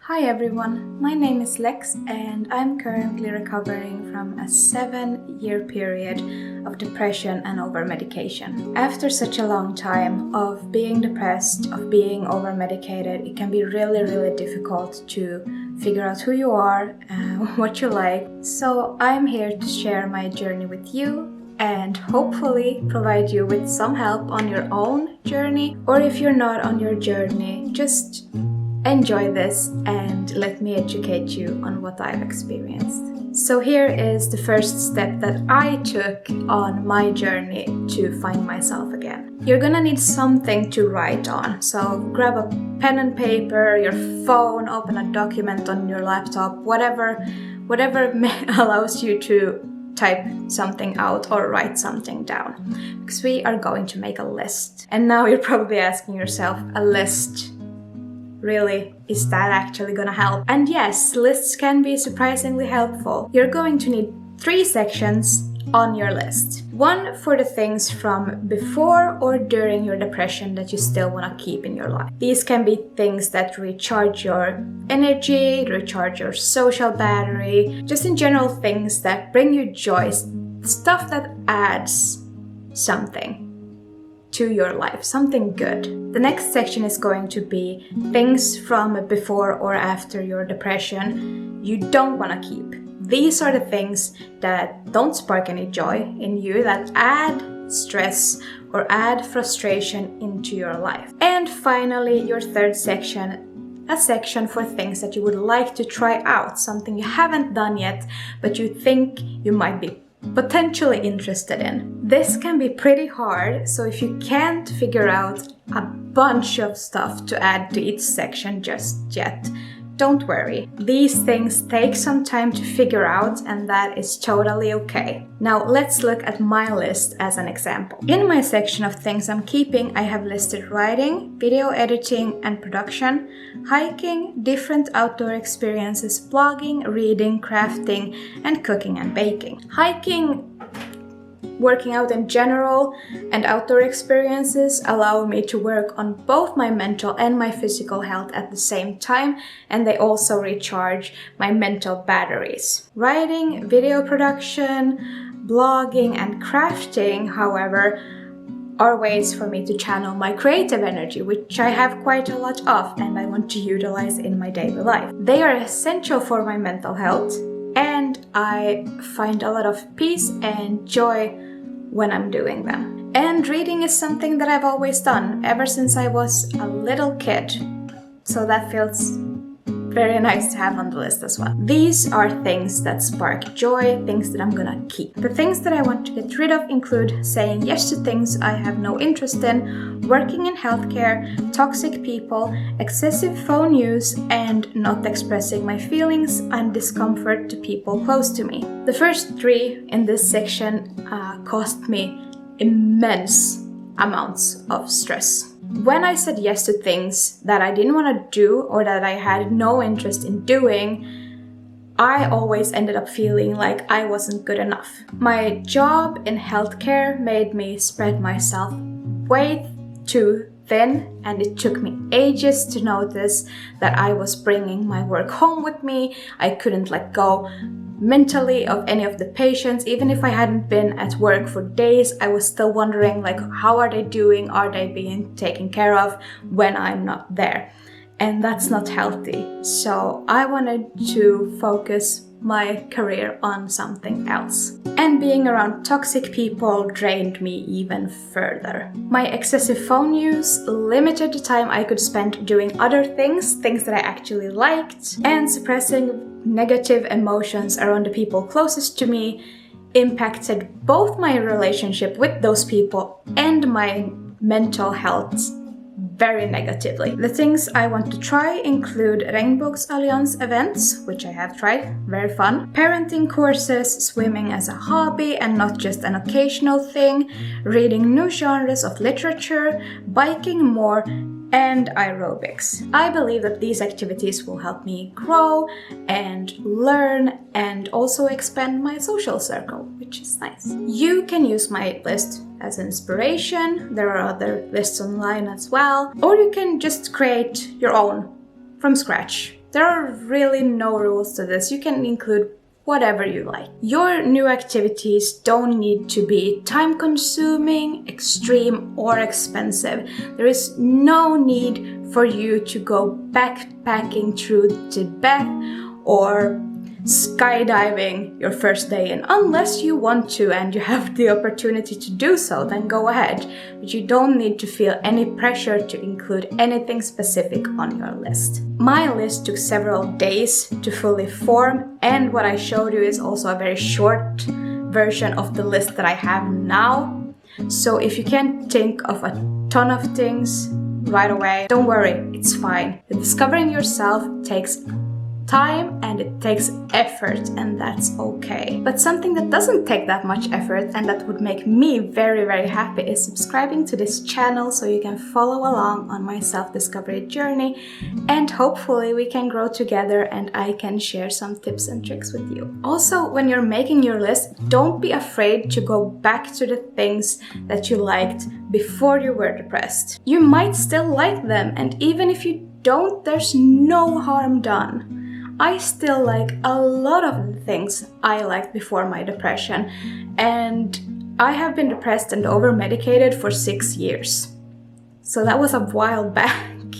Hi everyone, my name is Lexx and I'm currently recovering from a 7-year period of depression and over-medication. After such a long time of being depressed, of being over-medicated, it can be really difficult to figure out who you are and what you like. So I'm here to share my journey with you and hopefully provide you with some help on your own journey, or if you're not on your journey, just enjoy this and let me educate you on what I've experienced. So here is the first step that I took on my journey to find myself again. You're gonna need something to write on, so grab a pen and paper, your phone, open a document on your laptop, whatever allows you to type something out or write something down, because we are going to make a list. And now you're probably asking yourself, a list? Really, is that actually gonna help? And yes, lists can be surprisingly helpful. You're going to need 3 sections on your list. One for the things from before or during your depression that you still want to keep in your life. These can be things that recharge your energy, recharge your social battery, just in general things that bring you joy, stuff that adds something to your life, something good. The next section is going to be things from before or after your depression you don't want to keep. These are the things that don't spark any joy in you, that add stress or add frustration into your life. And finally, your third section, a section for things that you would like to try out, something you haven't done yet, but you think you might be potentially interested in. This can be pretty hard, so if you can't figure out a bunch of stuff to add to each section just yet, don't worry. These things take some time to figure out, and that is totally okay. Now let's look at my list as an example. In my section of things I'm keeping, I have listed writing, video editing and production, hiking, different outdoor experiences, blogging, reading, crafting, and cooking and baking. Hiking, working out in general, and outdoor experiences allow me to work on both my mental and my physical health at the same time, and they also recharge my mental batteries. Writing, video production, blogging, and crafting, however, are ways for me to channel my creative energy, which I have quite a lot of and I want to utilize in my daily life. They are essential for my mental health, and I find a lot of peace and joy when I'm doing them. And reading is something that I've always done ever since I was a little kid, so that feels very nice to have on the list as well. These are things that spark joy, things that I'm gonna keep. The things that I want to get rid of include saying yes to things I have no interest in, working in healthcare, toxic people, excessive phone use, and not expressing my feelings and discomfort to people close to me. The first 3 in this section cost me immense amounts of stress. When I said yes to things that I didn't want to do or that I had no interest in doing, I always ended up feeling like I wasn't good enough. My job in healthcare made me spread myself way too thin, and it took me ages to notice that I was bringing my work home with me. I couldn't let go mentally of any of the patients. Even if I hadn't been at work for days, I was still wondering, like, how are they doing? Are they being taken care of when I'm not there? And that's not healthy. So I wanted to focus my career on something else. And being around toxic people drained me even further. My excessive phone use limited the time I could spend doing other things that I actually liked, and suppressing negative emotions around the people closest to me impacted both my relationship with those people and my mental health very negatively. The things I want to try include Regnbågsallians events, which I have tried, very fun, parenting courses, swimming as a hobby and not just an occasional thing, reading new genres of literature, biking more, and aerobics. I believe that these activities will help me grow and learn and also expand my social circle, which is nice. You can use my list as inspiration. There are other lists online as well, or you can just create your own from scratch. There are really no rules to this. You can include whatever you like. Your new activities don't need to be time-consuming, extreme, or expensive. There is no need for you to go backpacking through Tibet or skydiving your first day in. Unless you want to and you have the opportunity to do so, then go ahead. But you don't need to feel any pressure to include anything specific on your list. My list took several days to fully form, and what I showed you is also a very short version of the list that I have now. So if you can't think of a ton of things right away, don't worry, it's fine. Discovering yourself takes time and it takes effort, and that's okay. But something that doesn't take that much effort and that would make me very, very happy is subscribing to this channel so you can follow along on my self-discovery journey, and hopefully we can grow together and I can share some tips and tricks with you. Also, when you're making your list, don't be afraid to go back to the things that you liked before you were depressed. You might still like them, and even if you don't, there's no harm done. I still like a lot of the things I liked before my depression, and I have been depressed and over-medicated for 6 years. So that was a while back.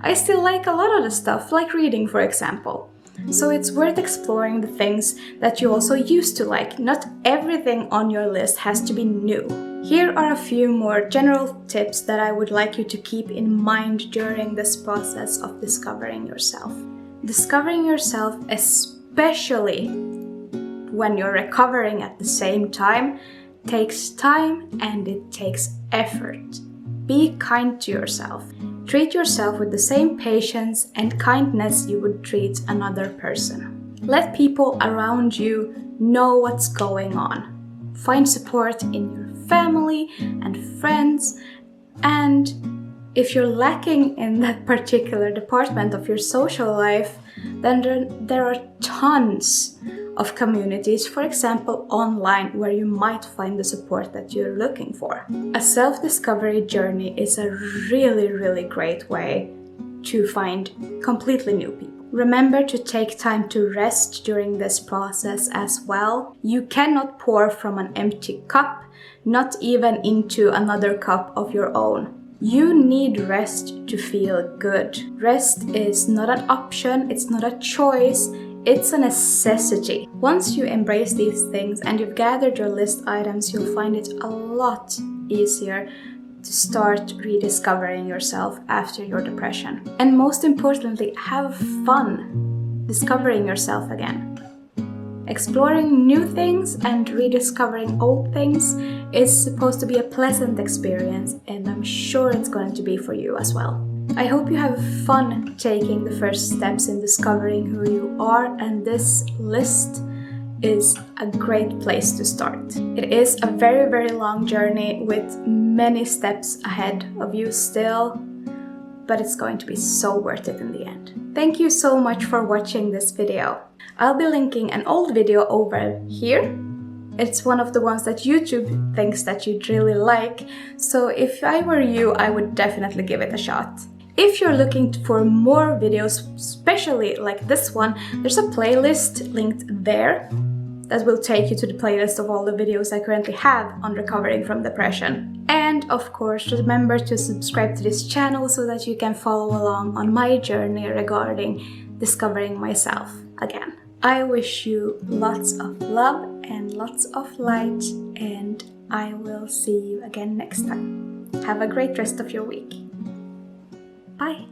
I still like a lot of the stuff, like reading, for example. So it's worth exploring the things that you also used to like. Not everything on your list has to be new. Here are a few more general tips that I would like you to keep in mind during this process of discovering yourself. Discovering yourself, especially when you're recovering at the same time, takes time and it takes effort. Be kind to yourself. Treat yourself with the same patience and kindness you would treat another person. Let people around you know what's going on. Find support in your family and friends, and if you're lacking in that particular department of your social life, then there are tons of communities, for example online, where you might find the support that you're looking for. A self-discovery journey is a really, really great way to find completely new people. Remember to take time to rest during this process as well. You cannot pour from an empty cup, not even into another cup of your own. You need rest to feel good. Rest is not an option, it's not a choice, it's a necessity. Once you embrace these things and you've gathered your list items, you'll find it a lot easier to start rediscovering yourself after your depression. And most importantly, have fun discovering yourself again. Exploring new things and rediscovering old things is supposed to be a pleasant experience, and I'm sure it's going to be for you as well. I hope you have fun taking the first steps in discovering who you are, and this list is a great place to start. It is a very, very long journey with many steps ahead of you still, but it's going to be so worth it in the end. Thank you so much for watching this video. I'll be linking an old video over here. It's one of the ones that YouTube thinks that you'd really like, so if I were you, I would definitely give it a shot. If you're looking for more videos, especially like this one, there's a playlist linked there that will take you to the playlist of all the videos I currently have on recovering from depression. And of course, remember to subscribe to this channel so that you can follow along on my journey regarding discovering myself again. I wish you lots of love and lots of light, and I will see you again next time. Have a great rest of your week. Bye!